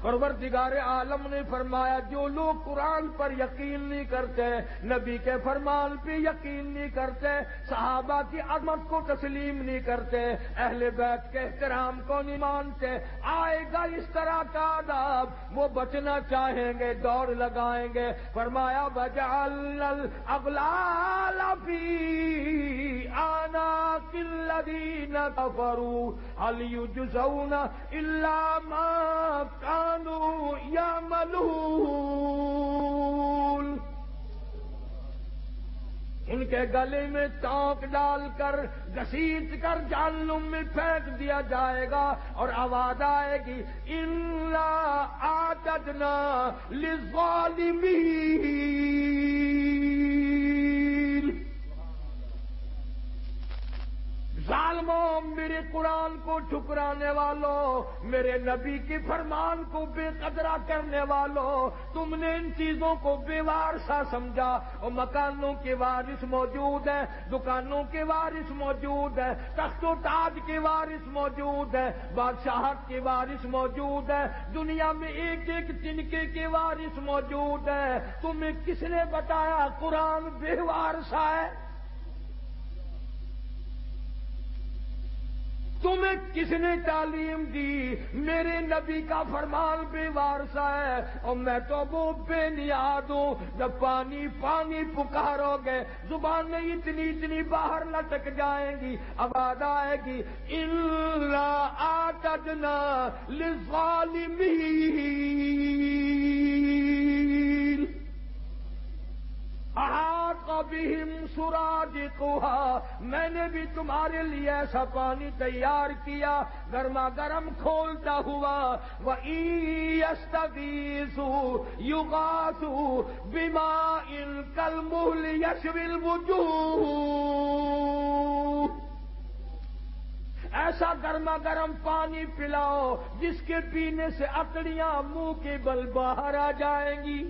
پروردگار عالم نے فرمایا جو لوگ قرآن پر یقین نہیں کرتے، نبی کے فرمان پہ یقین نہیں کرتے، صحابہ کی عظمت کو تسلیم نہیں کرتے، اہل بیت کے احترام کو نہیں مانتے، آئے گا اس طرح کا عذاب، وہ بچنا چاہیں گے دوڑ لگائیں گے۔ فرمایا وَجَعَلْنَا الْأَغْلَالَ فِي أَعْنَاقِ الَّذِينَ كَفَرُوا هَلْ يُجْزَوْنَ إِلَّا مَا كَانُوا يَعْمَلُونَ۔ ان کے گلے میں ٹانک ڈال کر گھسیٹ کر جہنم میں پھینک دیا جائے گا اور آواز آئے گی اِنَّا أَعْتَدْنَا لِلظَّالِمِينَ۔ ظالموں، میرے قرآن کو ٹھکرانے والوں، میرے نبی کے فرمان کو بے قدرہ کرنے والوں، تم نے ان چیزوں کو بے وارثہ سمجھا، اور مکانوں کے وارث موجود ہیں، دکانوں کے وارث موجود ہیں، تخت و تاج کے وارث موجود ہیں، بادشاہت کے وارث موجود ہیں، دنیا میں ایک ایک تنکے کے وارث موجود ہیں، تمہیں کس نے بتایا قرآن بے وارثہ ہے؟ تمہیں کس نے تعلیم دی میرے نبی کا فرمان بے وارثہ ہے؟ اور میں تو وہ بے نیاد ہوں، جب پانی پانی پکارو گے زبانیں اتنی باہر لٹک جائیں گی، آواز آئے گی اِنَّا أَعْتَدْنَا لِلظَّالِمِينَ احاط بہم سرادقها۔ میں نے بھی تمہارے لیے ایسا پانی تیار کیا گرما گرم کھولتا ہوا، وَإِن يَسْتَغِيثُوا يُغَاثُوا بِمَاءٍ كَالْمُهْلِ يَشْوِي الْوُجُوهَ۔ ایسا گرما گرم پانی پلاؤ جس کے پینے سے اکڑیاں منہ کے بل باہر آ جائیں گی۔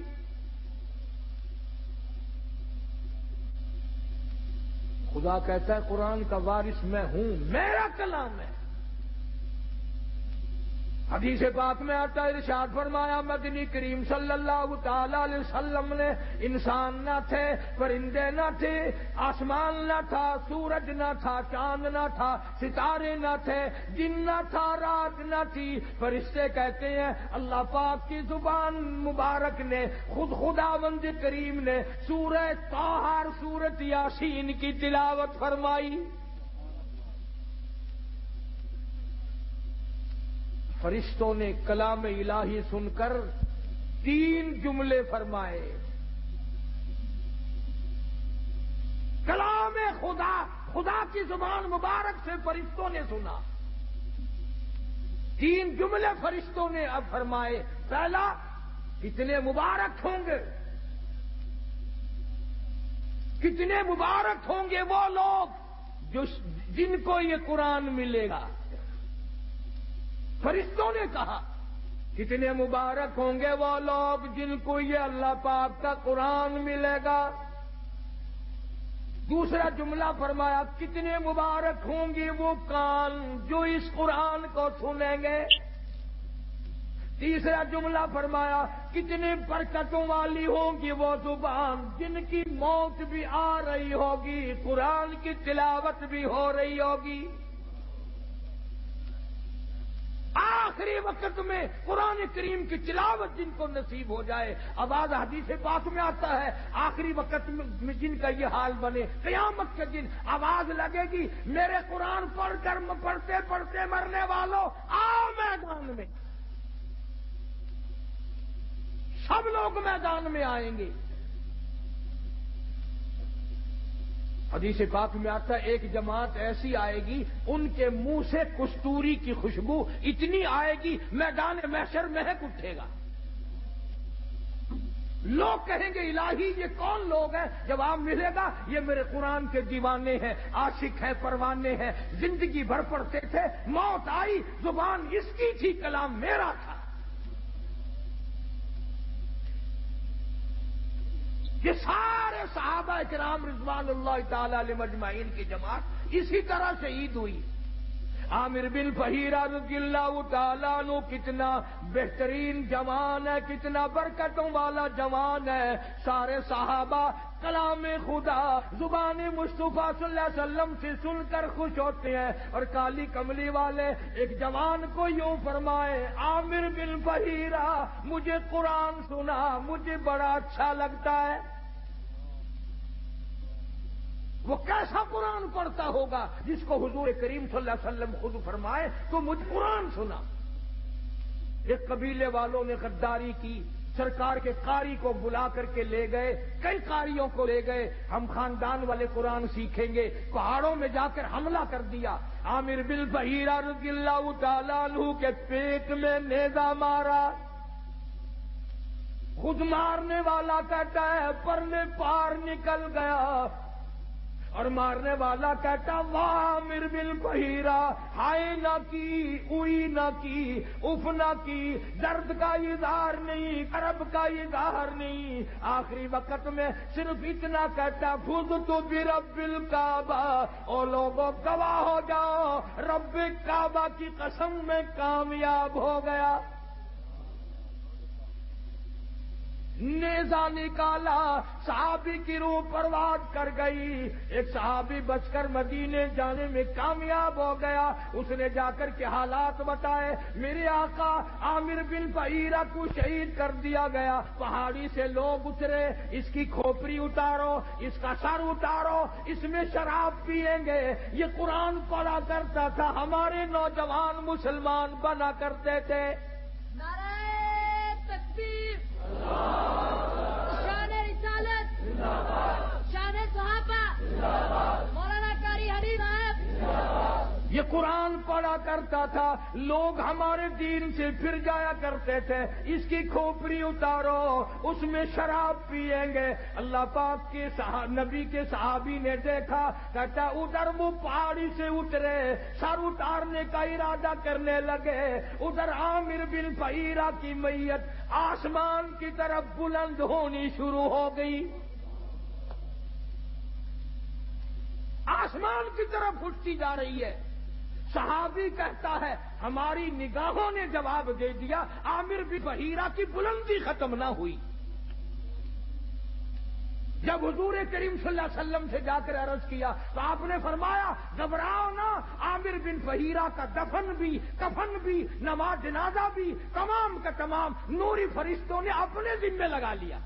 خدا کہتا ہے قرآن کا وارث میں ہوں، میرا کلام ہے۔ حدیث پاک میں آتا ہے، ارشاد فرمایا مدنی کریم صلی اللہ تعالی علیہ وسلم نے انسان نہ تھے، پرندے نہ تھے، آسمان نہ تھا، سورج نہ تھا، چاند نہ تھا، ستارے نہ تھے، دن نہ تھا، رات نہ تھی، فرشتے کہتے ہیں اللہ پاک کی زبان مبارک نے، خود خداوند کریم نے سورہ طٰہٰ اور سورۃ یاسین کی تلاوت فرمائی۔ فرشتوں نے کلام الہی سن کر 3 جملے فرمائے۔ کلام خدا کی زبان مبارک سے فرشتوں نے سنا، 3 جملے فرشتوں نے اب فرمائے۔ پہلا، کتنے مبارک ہوں گے، کتنے مبارک ہوں گے وہ لوگ جن کو یہ قرآن ملے گا۔ فرشتوں نے کہا کتنے مبارک ہوں گے وہ لوگ جن کو یہ اللہ پاک کا قرآن ملے گا۔ دوسرا جملہ فرمایا کتنے مبارک ہوں گے وہ کان جو اس قرآن کو سنیں گے۔ تیسرا جملہ فرمایا کتنے برکتوں والی ہوگی وہ زبان جن کی موت بھی آ رہی ہوگی، قرآن کی تلاوت بھی ہو رہی ہوگی۔ آخری وقت میں قرآن کریم کی تلاوت جن کو نصیب ہو جائے، آواز حدیث پاک میں آتا ہے آخری وقت میں جن کا یہ حال بنے، قیامت کے دن آواز لگے گی میرے قرآن پڑھ کر پڑھتے پڑھتے مرنے والوں آؤ میدان میں۔ سب لوگ میدان میں آئیں گے۔ حدیث پاک میں آتا ہے ایک جماعت ایسی آئے گی ان کے منہ سے کستوری کی خوشبو اتنی آئے گی میدان محشر مہک اٹھے گا۔ لوگ کہیں گے الہی یہ کون لوگ ہیں؟ جواب ملے گا یہ میرے قرآن کے دیوانے ہیں، عاشق ہیں، پروانے ہیں، زندگی بھر پڑھتے تھے، موت آئی زبان اس کی تھی، کلام میرا تھا۔ یہ سارے صحابہ کرام رضوان اللہ تعالی علیہ مجمعین کی جماعت اسی طرح شہید ہوئی۔ عامر بن فہیرہ رضی اللہ تعالیٰ عنہ کتنا بہترین جوان ہے، کتنا برکتوں والا جوان ہے. سارے صحابہ کلام خدا زبان مصطفیٰ صلی اللہ علیہ وسلم سے سن کر خوش ہوتے ہیں، اور کالی کملی والے ایک جوان کو یوں فرمائے، عامر بن فہیرہ مجھے قرآن سنا، مجھے بڑا اچھا لگتا ہے. وہ کیسا قرآن پڑھتا ہوگا جس کو حضور کریم صلی اللہ علیہ وسلم خود فرمائے تو مجھے قرآن سنا. ایک قبیلے والوں نے غداری کی، سرکار کے قاری کو بلا کر کے لے گئے، کئی قاریوں کو لے گئے، ہم خاندان والے قرآن سیکھیں گے. پہاڑوں میں جا کر حملہ کر دیا. عامر بن فہیرہ رضی اللہ تعالیٰ عنہ کے پیٹ میں نیزہ مارا. خود مارنے والا کہتا ہے پر میں پار نکل گیا، اور مارنے والا کہتا واہ عامر بن فہیرہ، ہائے نہ کی، اوئی نہ کی، اف نہ کی، درد کا اظہار نہیں، کرب کا اظہار نہیں. آخری وقت میں صرف اتنا کہتا فزت برب الکعبہ، او لوگوں گواہ ہو جاؤ، رب کعبہ کی قسم میں کامیاب ہو گیا. نیزہ نکالا، صحابی کی روح پرواز کر گئی. ایک صحابی بچ کر مدینے جانے میں کامیاب ہو گیا. اس نے جا کر کے حالات بتائے، میرے آقا عامر بن فہیرہ کو شہید کر دیا گیا. پہاڑی سے لوگ اترے، اس کی کھوپڑی اتارو، اس کا سر اتارو، اس میں شراب پیئیں گے. یہ قرآن پڑھا کرتا تھا، ہمارے نوجوان مسلمان بنا کرتے تھے. نعرہ تکبیر، شان رسالت، شان صحابہ، مولانا قاری حنیف صاحب. یہ قرآن پڑھا کرتا تھا، لوگ ہمارے دین سے پھر جایا کرتے تھے. اس کی کھوپڑی اتارو، اس میں شراب پیئیں گے. اللہ پاک کے نبی کے صحابی نے دیکھا، کہتا ادھر وہ پہاڑی سے اترے، سر اتارنے کا ارادہ کرنے لگے. ادھر عامر بن فہیرہ کی میت آسمان کی طرف بلند ہونی شروع ہو گئی، آسمان کی طرف اٹھتی جا رہی ہے. صحابی کہتا ہے ہماری نگاہوں نے جواب دے دیا، عامر بن فہیرہ کی بلندی ختم نہ ہوئی. جب حضور کریم صلی اللہ علیہ وسلم سے جا کر عرض کیا تو آپ نے فرمایا گھبراؤ نہ، عامر بن فہیرہ کا دفن بھی، کفن بھی، نماز جنازہ بھی، تمام کا تمام نوری فرشتوں نے اپنے ذمہ لگا لیا.